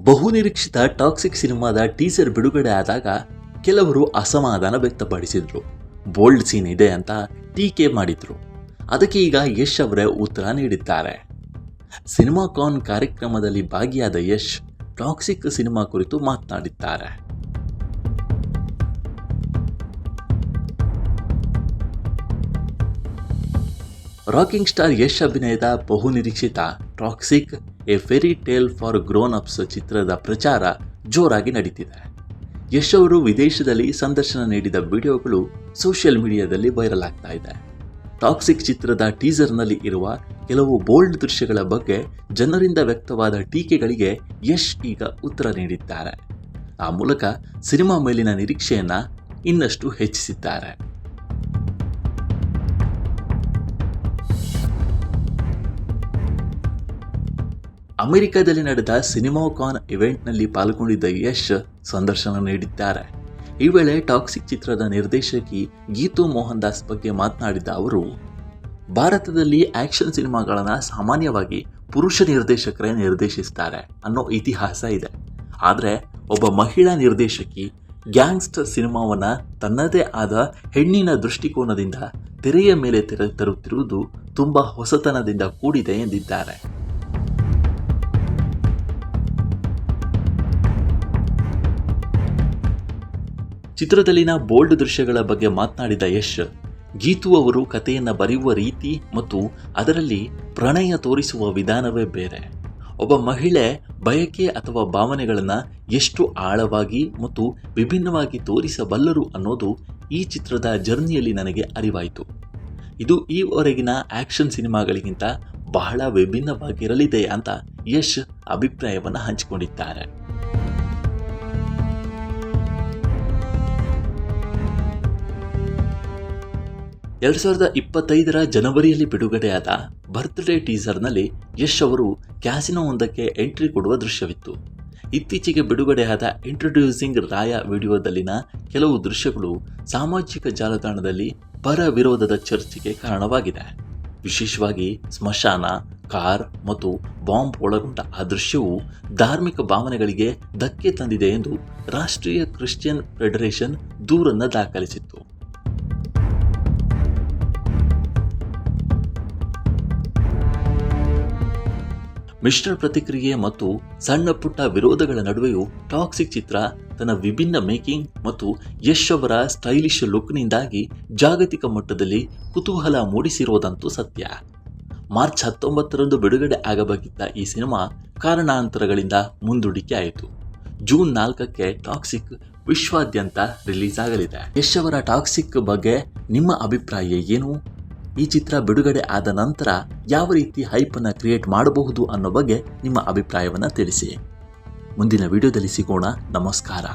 ಬಹುನಿರೀಕ್ಷಿತ ಟಾಕ್ಸಿಕ್ ಸಿನಿಮಾದ ಟೀಸರ್ ಬಿಡುಗಡೆ ಆದಾಗ ಕೆಲವರು ಅಸಮಾಧಾನ ವ್ಯಕ್ತಪಡಿಸಿದ್ರು. ಬೋಲ್ಡ್ ಸೀನ್ ಇದೆ ಅಂತ ಟೀಕೆ ಮಾಡಿದ್ರು. ಅದಕ್ಕೆ ಈಗ ಯಶ್ ಅವರೇ ಉತ್ತರ ನೀಡಿದ್ದಾರೆ. ಸಿನಿಮಾಕಾನ್ ಕಾರ್ಯಕ್ರಮದಲ್ಲಿ ಭಾಗಿಯಾದ ಯಶ್ ಟಾಕ್ಸಿಕ್ ಸಿನಿಮಾ ಕುರಿತು ಮಾತನಾಡಿದ್ದಾರೆ. ರಾಕಿಂಗ್ ಸ್ಟಾರ್ ಯಶ್ ಅಭಿನಯದ ಬಹುನಿರೀಕ್ಷಿತ Toxic a fairy tale for grown ups ಚಿತ್ರದ ಪ್ರಚಾರ ಜೋರಾಗಿ ನಡೀತಿದೆ. ಯಶ್ ಅವರು ವಿದೇಶದಲ್ಲಿ ಸಂದರ್ಶನ ನೀಡಿದ ವಿಡಿಯೋಗಳು ಸೋಷಿಯಲ್ ಮೀಡಿಯಾದಲ್ಲಿ ವೈರಲ್ ಆಗ್ತಾ ಇದೆ. ಟಾಕ್ಸಿಕ್ ಚಿತ್ರದ ಟೀಸರ್ನಲ್ಲಿ ಇರುವ ಕೆಲವು ಬೋಲ್ಡ್ ದೃಶ್ಯಗಳ ಬಗ್ಗೆ ಜನರಿಂದ ವ್ಯಕ್ತವಾದ ಟೀಕೆಗಳಿಗೆ ಯಶ್ ಈಗ ಉತ್ತರ ನೀಡಿದ್ದಾರೆ. ಆ ಮೂಲಕ ಸಿನಿಮಾ ಮೇಲಿನ ನಿರೀಕ್ಷೆಯನ್ನ ಇನ್ನಷ್ಟು ಹೆಚ್ಚಿಸಿದ್ದಾರೆ. ಅಮೆರಿಕದಲ್ಲಿ ನಡೆದ ಸಿನಿಮಾಕಾನ್ ಇವೆಂಟ್ನಲ್ಲಿ ಪಾಲ್ಗೊಂಡಿದ್ದ ಯಶ್ ಸಂದರ್ಶನ ನೀಡಿದ್ದಾರೆ. ಈ ವೇಳೆ ಟಾಕ್ಸಿಕ್ ಚಿತ್ರದ ನಿರ್ದೇಶಕಿ ಗೀತು ಮೋಹನ್ ದಾಸ್ ಬಗ್ಗೆ ಮಾತನಾಡಿದ ಅವರು, ಭಾರತದಲ್ಲಿ ಆಕ್ಷನ್ ಸಿನಿಮಾಗಳನ್ನು ಸಾಮಾನ್ಯವಾಗಿ ಪುರುಷ ನಿರ್ದೇಶಕರೇ ನಿರ್ದೇಶಿಸ್ತಾರೆ ಅನ್ನೋ ಇತಿಹಾಸ ಇದೆ. ಆದರೆ ಒಬ್ಬ ಮಹಿಳಾ ನಿರ್ದೇಶಕಿ ಗ್ಯಾಂಗ್ಸ್ಟರ್ ಸಿನಿಮಾವನ್ನು ತನ್ನದೇ ಆದ ಹೆಣ್ಣಿನ ದೃಷ್ಟಿಕೋನದಿಂದ ತೆರೆಯ ಮೇಲೆ ತರುತ್ತಿರುವುದು ತುಂಬಾ ಹೊಸತನದಿಂದ ಕೂಡಿದೆ ಎಂದಿದ್ದಾರೆ. ಚಿತ್ರದಲ್ಲಿನ ಬೋಲ್ಡ್ ದೃಶ್ಯಗಳ ಬಗ್ಗೆ ಮಾತನಾಡಿದ ಯಶ್, ಗೀತು ಅವರು ಕಥೆಯನ್ನು ಬರೆಯುವ ರೀತಿ ಮತ್ತು ಅದರಲ್ಲಿ ಪ್ರಣಯ ತೋರಿಸುವ ವಿಧಾನವೇ ಬೇರೆ. ಒಬ್ಬ ಮಹಿಳೆ ಬಯಕೆ ಅಥವಾ ಭಾವನೆಗಳನ್ನು ಎಷ್ಟು ಆಳವಾಗಿ ಮತ್ತು ವಿಭಿನ್ನವಾಗಿ ತೋರಿಸಬಲ್ಲರು ಅನ್ನೋದು ಈ ಚಿತ್ರದ ಜರ್ನಿಯಲ್ಲಿ ನನಗೆ ಅರಿವಾಯಿತು. ಇದು ಈವರೆಗಿನ ಆಕ್ಷನ್ ಸಿನಿಮಾಗಳಿಗಿಂತ ಬಹಳ ವಿಭಿನ್ನವಾಗಿರಲಿದೆ ಅಂತ ಯಶ್ ಅಭಿಪ್ರಾಯವನ್ನು ಹಂಚಿಕೊಂಡಿದ್ದಾರೆ. 2025 ಜನವರಿಯಲ್ಲಿ ಬಿಡುಗಡೆಯಾದ ಬರ್ತ್ಡೇ ಟೀಸರ್ನಲ್ಲಿ ಯಶ್ ಅವರು ಕ್ಯಾಸಿನೋವೊಂದಕ್ಕೆ ಎಂಟ್ರಿ ಕೊಡುವ ದೃಶ್ಯವಿತ್ತು. ಇತ್ತೀಚೆಗೆ ಬಿಡುಗಡೆಯಾದ ಇಂಟ್ರೊಡ್ಯೂಸಿಂಗ್ ರಾಯ ವಿಡಿಯೋದಲ್ಲಿನ ಕೆಲವು ದೃಶ್ಯಗಳು ಸಾಮಾಜಿಕ ಜಾಲತಾಣದಲ್ಲಿ ಪರ ವಿರೋಧದ ಚರ್ಚೆಗೆ ಕಾರಣವಾಗಿದೆ. ವಿಶೇಷವಾಗಿ ಸ್ಮಶಾನ, ಕಾರ್ ಮತ್ತು ಬಾಂಬ್ ಒಳಗೊಂಡ ಆ ದೃಶ್ಯವು ಧಾರ್ಮಿಕ ಭಾವನೆಗಳಿಗೆ ಧಕ್ಕೆ ತಂದಿದೆ ಎಂದು ರಾಷ್ಟ್ರೀಯ ಕ್ರಿಶ್ಚಿಯನ್ ಫೆಡರೇಷನ್ ದೂರನ್ನು ದಾಖಲಿಸಿತ್ತು. ಮಿಶ್ರ ಪ್ರತಿಕ್ರಿಯೆ ಮತ್ತು ಸಣ್ಣ ಪುಟ್ಟ ವಿರೋಧಗಳ ನಡುವೆಯೂ ಟಾಕ್ಸಿಕ್ ಚಿತ್ರ ತನ್ನ ವಿಭಿನ್ನ ಮೇಕಿಂಗ್ ಮತ್ತು ಯಶ್ ಅವರ ಸ್ಟೈಲಿಶ್ ಲುಕ್ನಿಂದಾಗಿ ಜಾಗತಿಕ ಮಟ್ಟದಲ್ಲಿ ಕುತೂಹಲ ಮೂಡಿಸಿರೋದಂತೂ ಸತ್ಯ. ಮಾರ್ಚ್ 19ರಂದು ಬಿಡುಗಡೆ ಆಗಬೇಕಿದ್ದ ಈ ಸಿನಿಮಾ ಕಾರಣಾಂತರಗಳಿಂದ ಮುಂದೂಡಿಕೆ ಆಯಿತು. ಜೂನ್ 4ಕ್ಕೆ ಟಾಕ್ಸಿಕ್ ವಿಶ್ವಾದ್ಯಂತ ರಿಲೀಸ್ ಆಗಲಿದೆ. ಯಶ್ ಅವರ ಟಾಕ್ಸಿಕ್ ಬಗ್ಗೆ ನಿಮ್ಮ ಅಭಿಪ್ರಾಯ ಏನು? ಈ ಚಿತ್ರ ಬಿಡುಗಡೆ ಆದ ನಂತರ ಯಾವ ರೀತಿ ಹೈಪನ್ನು ಕ್ರಿಯೇಟ್ ಮಾಡಬಹುದು ಅನ್ನೋ ಬಗ್ಗೆ ನಿಮ್ಮ ಅಭಿಪ್ರಾಯವನ್ನು ತಿಳಿಸಿ. ಮುಂದಿನ ವಿಡಿಯೋದಲ್ಲಿ ಸಿಗೋಣ. ನಮಸ್ಕಾರ.